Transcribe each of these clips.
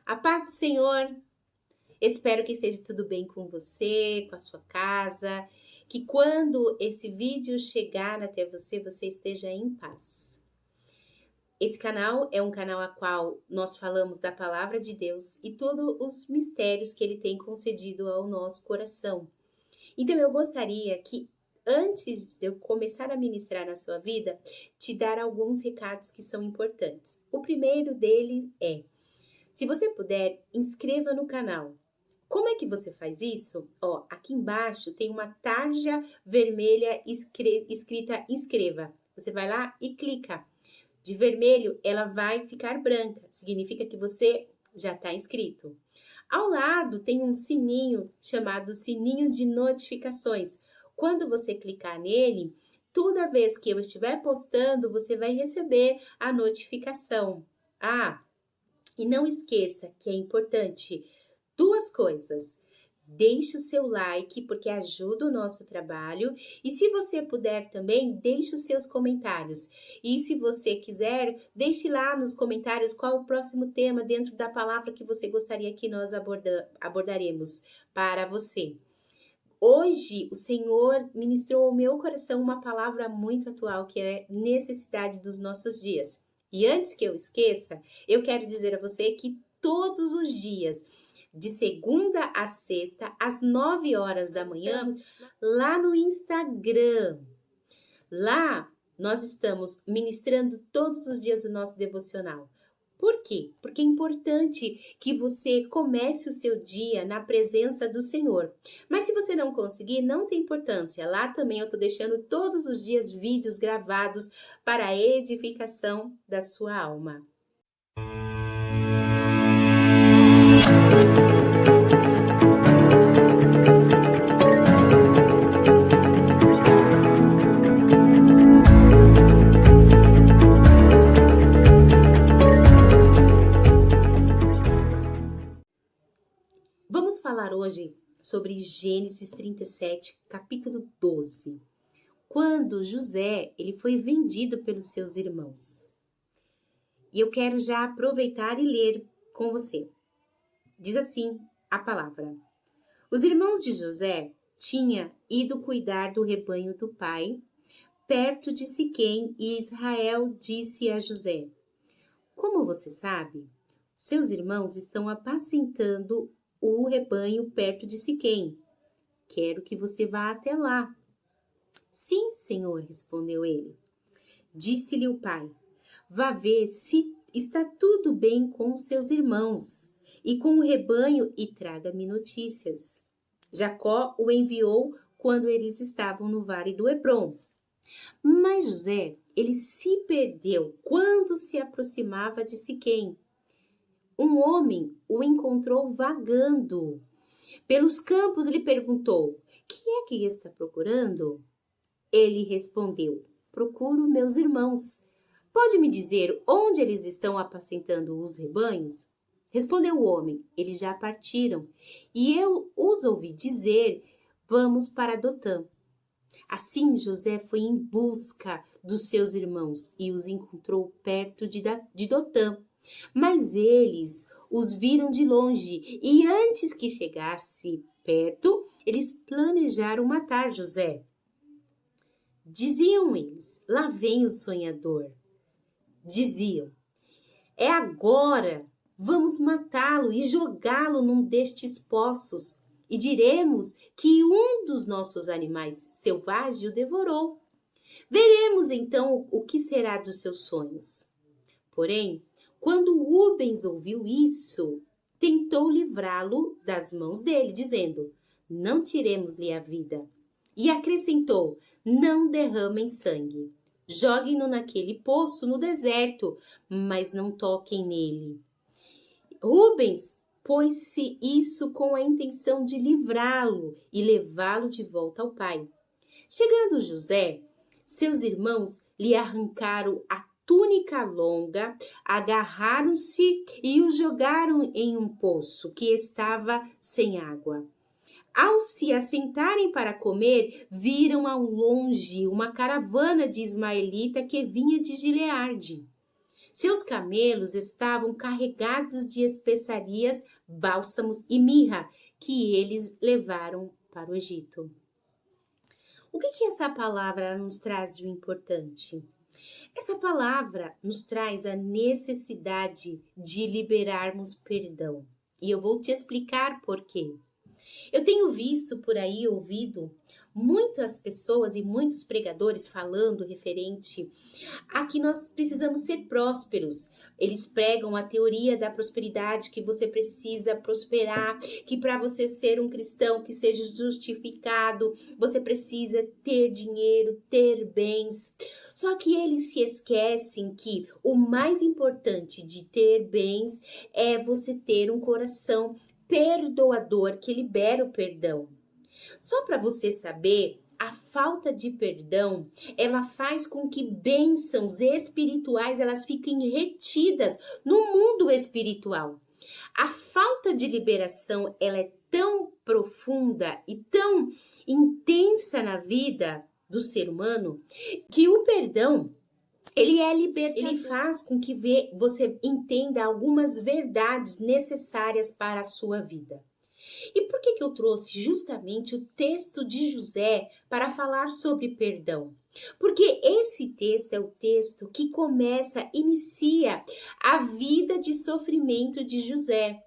A paz do Senhor. Espero que esteja tudo bem com você, com a sua casa, que quando esse vídeo chegar até você, você esteja em paz. Esse canal é um canal a qual nós falamos da palavra de Deus e todos os mistérios que ele tem concedido ao nosso coração. Então eu gostaria que antes de eu começar a ministrar na sua vida, te dar alguns recados que são importantes. O primeiro dele é: se você puder, inscreva no canal. Como é que você faz isso? Ó, aqui embaixo tem uma tarja vermelha escrita inscreva. Você vai lá e clica. De vermelho, ela vai ficar branca. Significa que você já está inscrito. Ao lado tem um sininho chamado sininho de notificações. Quando você clicar nele, toda vez que eu estiver postando, você vai receber a notificação. E não esqueça que é importante duas coisas. Deixe o seu like, porque ajuda o nosso trabalho. E se você puder também, deixe os seus comentários. E se você quiser, deixe lá nos comentários qual o próximo tema dentro da palavra que você gostaria que nós abordaremos para você. Hoje, o Senhor ministrou ao meu coração uma palavra muito atual, que é necessidade dos nossos dias. E antes que eu esqueça, eu quero dizer a você que todos os dias, de segunda a sexta, às 9 horas da manhã, lá no Instagram. Lá, nós estamos ministrando todos os dias o nosso devocional. Por quê? Porque é importante que você comece o seu dia na presença do Senhor. Mas se você não conseguir, não tem importância. Lá também eu estou deixando todos os dias vídeos gravados para a edificação da sua alma. Vamos falar hoje sobre Gênesis 37, capítulo 12. Quando José ele foi vendido pelos seus irmãos. E eu quero já aproveitar e ler com você. Diz assim a palavra: os irmãos de José tinham ido cuidar do rebanho do pai, perto de Siquém, e Israel disse a José: como você sabe, seus irmãos estão apacentando o rebanho perto de Siquém. Quero que você vá até lá. Sim, senhor, respondeu ele. Disse-lhe o pai: vá ver se está tudo bem com seus irmãos e com o rebanho e traga-me notícias. Jacó o enviou quando eles estavam no vale do Hebrom. Mas José, ele se perdeu quando se aproximava de Siquém. Um homem o encontrou vagando pelos campos e lhe perguntou: que é que está procurando? Ele respondeu: procuro meus irmãos. Pode me dizer onde eles estão apacentando os rebanhos? Respondeu o homem: eles já partiram, e eu os ouvi dizer: vamos para Dotã. Assim José foi em busca dos seus irmãos e os encontrou perto de Dotã. Mas eles os viram de longe e antes que chegasse perto, eles planejaram matar José. Diziam eles: lá vem o sonhador. Diziam: é agora, vamos matá-lo e jogá-lo num destes poços e diremos que um dos nossos animais selvagens o devorou. Veremos então o que será dos seus sonhos. Porém, quando Rubens ouviu isso, tentou livrá-lo das mãos dele, dizendo: não tiremos-lhe a vida. E acrescentou: não derramem sangue. Joguem-no naquele poço no deserto, mas não toquem nele. Rubens pôs-se isso com a intenção de livrá-lo e levá-lo de volta ao pai. Chegando José, seus irmãos lhe arrancaram a túnica longa, agarraram-se e o jogaram em um poço que estava sem água. Ao se assentarem para comer, viram ao longe uma caravana de ismaelita que vinha de Gileade. Seus camelos estavam carregados de especiarias, bálsamos e mirra, que eles levaram para o Egito. O que essa palavra nos traz de importante? Essa palavra nos traz a necessidade de liberarmos perdão. E eu vou te explicar por quê. Eu tenho visto por aí, ouvido muitas pessoas e muitos pregadores falando referente a que nós precisamos ser prósperos. Eles pregam a teoria da prosperidade, que você precisa prosperar, que para você ser um cristão que seja justificado, você precisa ter dinheiro, ter bens. Só que eles se esquecem que o mais importante de ter bens é você ter um coração perdoador que libera o perdão. Só para você saber, a falta de perdão, ela faz com que bênçãos espirituais elas fiquem retidas no mundo espiritual. A falta de liberação, ela é tão profunda e tão intensa na vida do ser humano que o perdão ele é libertador. Ele faz com que você entenda algumas verdades necessárias para a sua vida. E por que eu trouxe justamente o texto de José para falar sobre perdão? Porque esse texto é o texto que inicia a vida de sofrimento de José.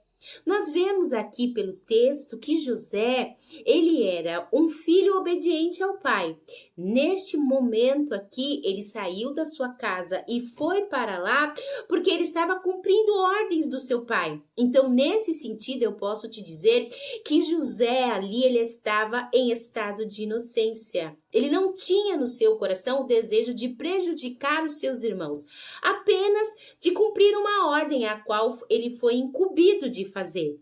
Nós vemos aqui pelo texto que José, ele era um filho obediente ao pai. Neste momento aqui, ele saiu da sua casa e foi para lá porque ele estava cumprindo ordens do seu pai. Então, nesse sentido, eu posso te dizer que José ali, ele estava em estado de inocência. Ele não tinha no seu coração o desejo de prejudicar os seus irmãos, apenas de cumprir uma ordem a qual ele foi incumbido de fazer.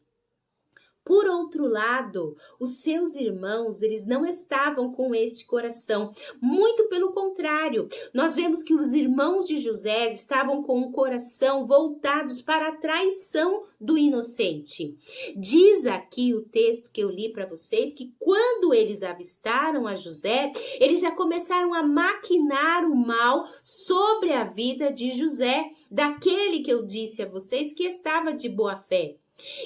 Por outro lado, os seus irmãos, eles não estavam com este coração. Muito pelo contrário, nós vemos que os irmãos de José estavam com o coração voltados para a traição do inocente. Diz aqui o texto que eu li para vocês que quando eles avistaram a José, eles já começaram a maquinar o mal sobre a vida de José, daquele que eu disse a vocês que estava de boa fé.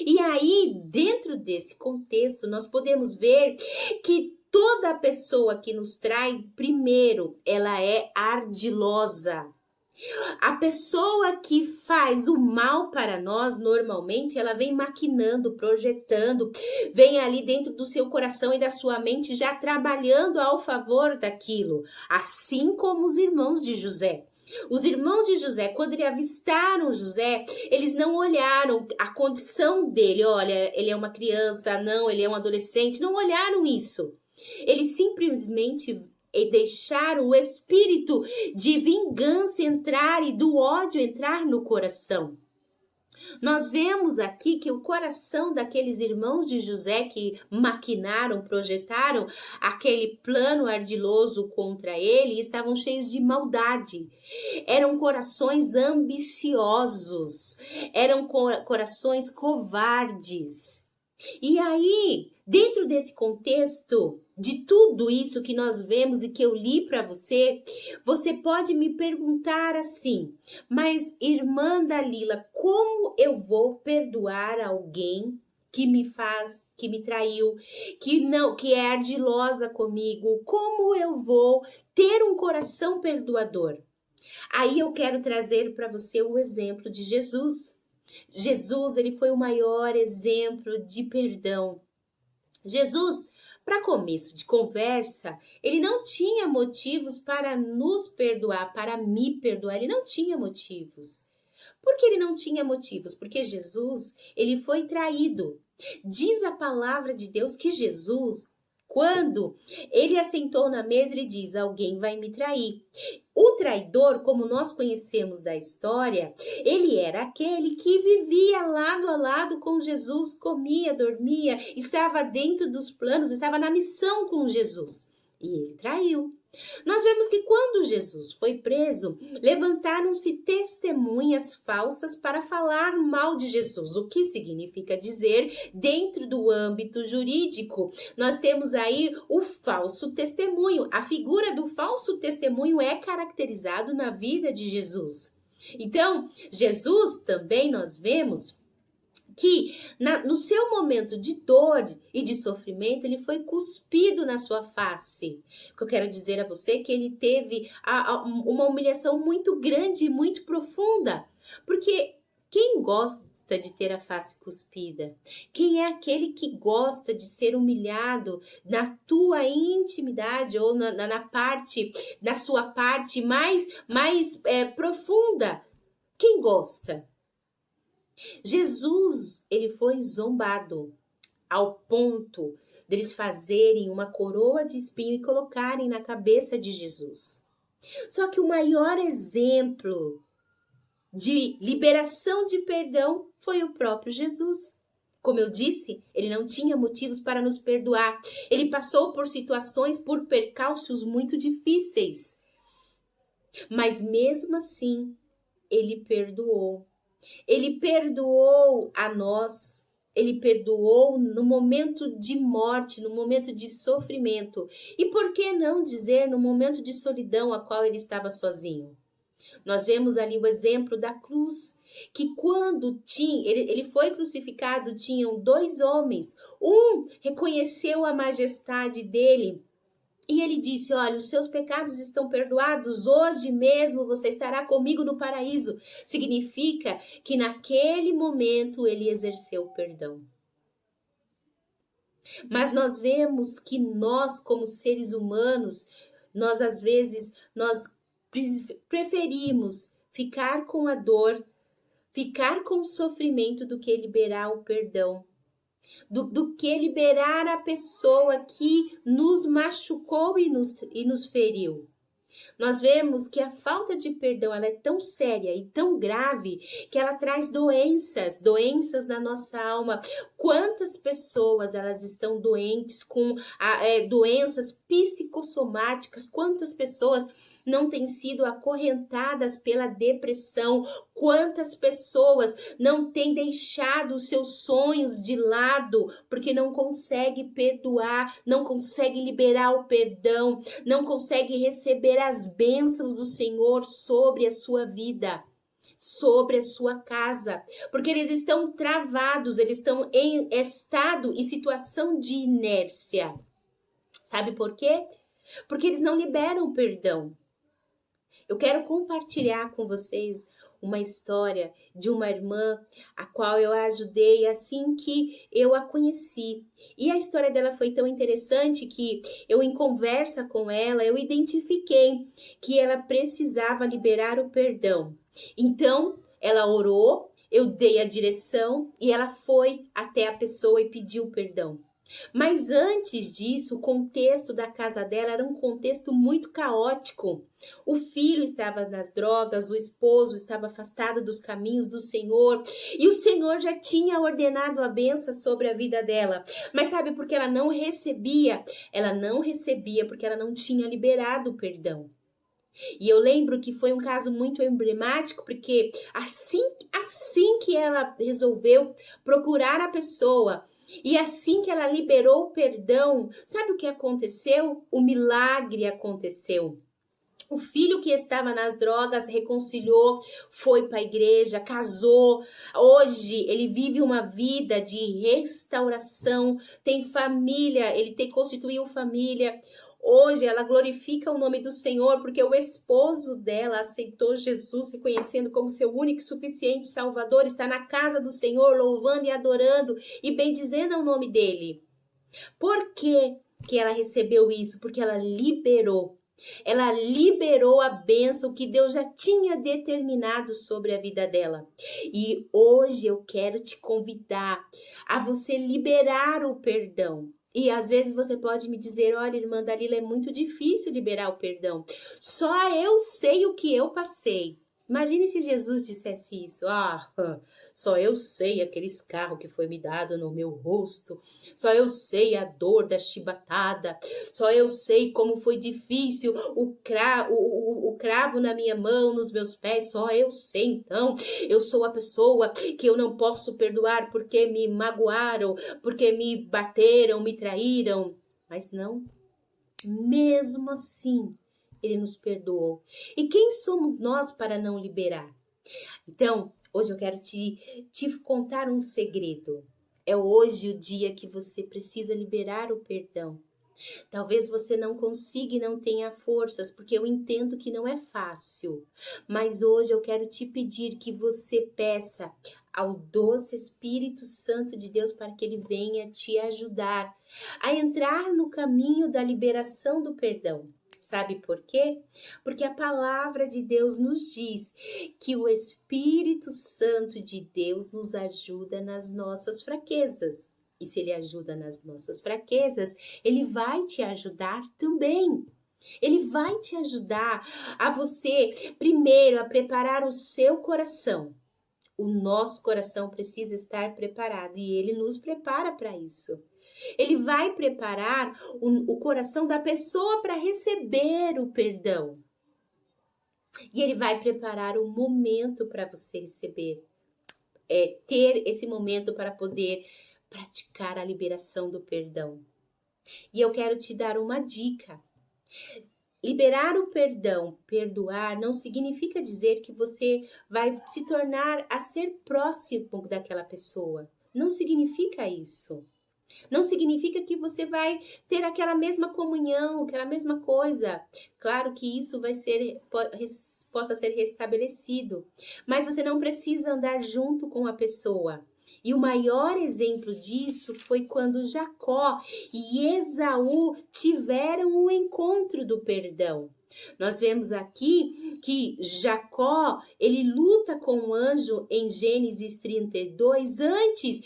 E aí, dentro desse contexto, nós podemos ver que toda pessoa que nos trai, primeiro, ela é ardilosa. A pessoa que faz o mal para nós, normalmente, ela vem maquinando, projetando, vem ali dentro do seu coração e da sua mente já trabalhando ao favor daquilo, assim como os irmãos de José. Os irmãos de José, quando eles avistaram José, eles não olharam a condição dele. Olha, ele é uma criança, não, ele é um adolescente. Não olharam isso. Eles simplesmente deixaram o espírito de vingança entrar e do ódio entrar no coração. Nós vemos aqui que o coração daqueles irmãos de José que maquinaram, projetaram aquele plano ardiloso contra ele, estavam cheios de maldade. Eram corações ambiciosos, eram corações covardes. E aí, dentro desse contexto de tudo isso que nós vemos e que eu li para você, você pode me perguntar assim: mas irmã Dalila, como eu vou perdoar alguém que me traiu, que é ardilosa comigo? Como eu vou ter um coração perdoador? Aí eu quero trazer para você o exemplo de Jesus. Jesus, ele foi o maior exemplo de perdão. Jesus, para começo de conversa, ele não tinha motivos para nos perdoar, para me perdoar, ele não tinha motivos. Por que ele não tinha motivos? Porque Jesus, ele foi traído. Diz a palavra de Deus que Jesus, quando ele assentou na mesa, ele diz: alguém vai me trair. O traidor, como nós conhecemos da história, ele era aquele que vivia lado a lado com Jesus, comia, dormia, estava dentro dos planos, estava na missão com Jesus. E ele traiu. Nós vemos que quando Jesus foi preso, levantaram-se testemunhas falsas para falar mal de Jesus. O que significa dizer, dentro do âmbito jurídico, nós temos aí o falso testemunho. A figura do falso testemunho é caracterizado na vida de Jesus. Então, Jesus também nós vemos que no seu momento de dor e de sofrimento, ele foi cuspido na sua face. O que eu quero dizer a você é que ele teve uma humilhação muito grande e muito profunda. Porque quem gosta de ter a face cuspida? Quem é aquele que gosta de ser humilhado na tua intimidade ou na sua parte mais profunda? Quem gosta? Jesus, ele foi zombado ao ponto deles fazerem uma coroa de espinho e colocarem na cabeça de Jesus. Só que o maior exemplo de liberação de perdão foi o próprio Jesus. Como eu disse, ele não tinha motivos para nos perdoar. Ele passou por situações, por percalços muito difíceis. Mas mesmo assim, ele perdoou. Ele perdoou a nós, ele perdoou no momento de morte, no momento de sofrimento. E por que não dizer no momento de solidão a qual ele estava sozinho? Nós vemos ali o exemplo da cruz, que quando ele foi crucificado, tinham 2 homens. Um reconheceu a majestade dele, e ele disse, olha, os seus pecados estão perdoados, hoje mesmo você estará comigo no paraíso. Significa que naquele momento ele exerceu perdão. Mas nós vemos que nós, como seres humanos, nós às vezes, nós preferimos ficar com a dor, ficar com o sofrimento do que liberar o perdão. Do que liberar a pessoa que nos machucou e nos feriu. Nós vemos que a falta de perdão ela é tão séria e tão grave que ela traz doenças na nossa alma. Quantas pessoas elas estão doentes com doenças psicossomáticas? Quantas pessoas não têm sido acorrentadas pela depressão? Quantas pessoas não têm deixado os seus sonhos de lado porque não consegue perdoar, não consegue liberar o perdão, não consegue receber as bênçãos do Senhor sobre a sua vida, sobre a sua casa, porque eles estão travados, eles estão em estado e situação de inércia. Sabe por quê? Porque eles não liberam o perdão. Eu quero compartilhar com vocês uma história de uma irmã a qual eu ajudei assim que eu a conheci. E a história dela foi tão interessante que eu, em conversa com ela, eu identifiquei que ela precisava liberar o perdão. Então, ela orou, eu dei a direção e ela foi até a pessoa e pediu perdão. Mas antes disso, o contexto da casa dela era um contexto muito caótico. O filho estava nas drogas, o esposo estava afastado dos caminhos do Senhor, e o Senhor já tinha ordenado a bênção sobre a vida dela. Mas sabe por que ela não recebia? Ela não recebia porque ela não tinha liberado o perdão. E eu lembro que foi um caso muito emblemático, porque assim que ela resolveu procurar a pessoa, e assim que ela liberou o perdão, sabe o que aconteceu? O milagre aconteceu. O filho que estava nas drogas reconciliou, foi para a igreja, casou. Hoje ele vive uma vida de restauração, tem família, constituiu família. Hoje ela glorifica o nome do Senhor porque o esposo dela aceitou Jesus, reconhecendo como seu único e suficiente Salvador, está na casa do Senhor, louvando e adorando e bendizendo o nome dele. Por que ela recebeu isso? Porque ela liberou. Ela liberou a bênção que Deus já tinha determinado sobre a vida dela. E hoje eu quero te convidar a você liberar o perdão. E às vezes você pode me dizer, olha, irmã Dalila, é muito difícil liberar o perdão. Só eu sei o que eu passei. Imagine se Jesus dissesse isso. Só eu sei aquele escarro que foi me dado no meu rosto. Só eu sei a dor da chibatada. Só eu sei como foi difícil o cravo na minha mão, nos meus pés. Só eu sei, então. Eu sou a pessoa que eu não posso perdoar porque me magoaram, porque me bateram, me traíram. Mas não. Mesmo assim, ele nos perdoou. E quem somos nós para não liberar? Então, hoje eu quero te contar um segredo. É hoje o dia que você precisa liberar o perdão. Talvez você não consiga e não tenha forças, porque eu entendo que não é fácil. Mas hoje eu quero te pedir que você peça ao doce Espírito Santo de Deus para que ele venha te ajudar a entrar no caminho da liberação do perdão. Sabe por quê? Porque a palavra de Deus nos diz que o Espírito Santo de Deus nos ajuda nas nossas fraquezas. E se ele ajuda nas nossas fraquezas, ele vai te ajudar também. Ele vai te ajudar a você, primeiro, a preparar o seu coração. O nosso coração precisa estar preparado e ele nos prepara para isso. Ele vai preparar o coração da pessoa para receber o perdão. E ele vai preparar o momento para você receber. Ter esse momento para poder praticar a liberação do perdão. E eu quero te dar uma dica. Liberar o perdão, perdoar, não significa dizer que você vai se tornar a ser próximo daquela pessoa. Não significa isso. Não significa que você vai ter aquela mesma comunhão, aquela mesma coisa. Claro que isso possa ser restabelecido, mas você não precisa andar junto com a pessoa. E o maior exemplo disso foi quando Jacó e Esaú tiveram o encontro do perdão. Nós vemos aqui que Jacó, ele luta com o anjo em Gênesis 32, antes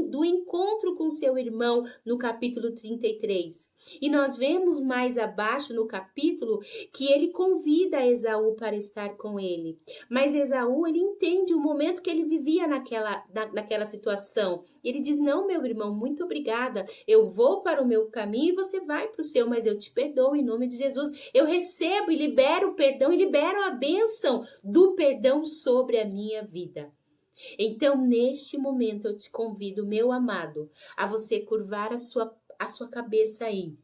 do encontro com seu irmão no capítulo 33. E nós vemos mais abaixo no capítulo que ele convida Esaú para estar com ele. Mas Esaú, ele entende o momento que ele vivia naquela situação. E ele diz, não, meu irmão, muito obrigada. Eu vou para o meu caminho e você vai para o seu, mas eu te perdoo em nome de Jesus. Eu recebo e libero o perdão e libero a bênção do perdão sobre a minha vida. Então, neste momento, eu te convido, meu amado, a você curvar a sua cabeça aí.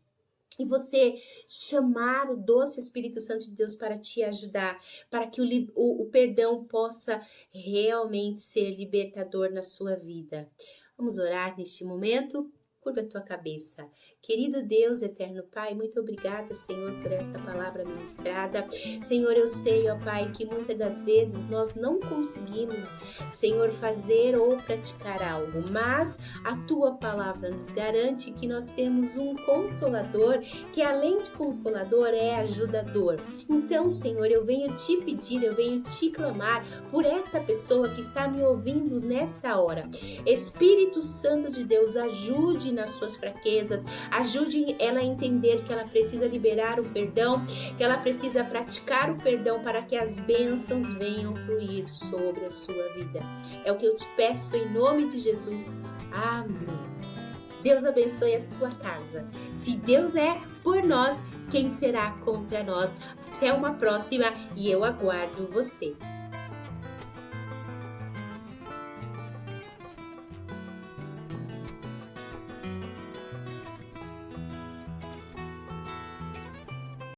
E você chamar o doce Espírito Santo de Deus para te ajudar, para que o perdão possa realmente ser libertador na sua vida. Vamos orar neste momento? Curva a tua cabeça. Querido Deus, eterno Pai, muito obrigada, Senhor, por esta palavra ministrada. Senhor, eu sei, ó Pai, que muitas das vezes nós não conseguimos, Senhor, fazer ou praticar algo, mas a tua palavra nos garante que nós temos um consolador, que além de consolador é ajudador. Então, Senhor, eu venho te pedir, eu venho te clamar por esta pessoa que está me ouvindo nesta hora. Espírito Santo de Deus, ajude nas suas fraquezas, ajude ela a entender que ela precisa liberar o perdão, que ela precisa praticar o perdão para que as bênçãos venham fluir sobre a sua vida. É o que eu te peço em nome de Jesus. Amém. Deus abençoe a sua casa. Se Deus é por nós, quem será contra nós? Até uma próxima e eu aguardo você.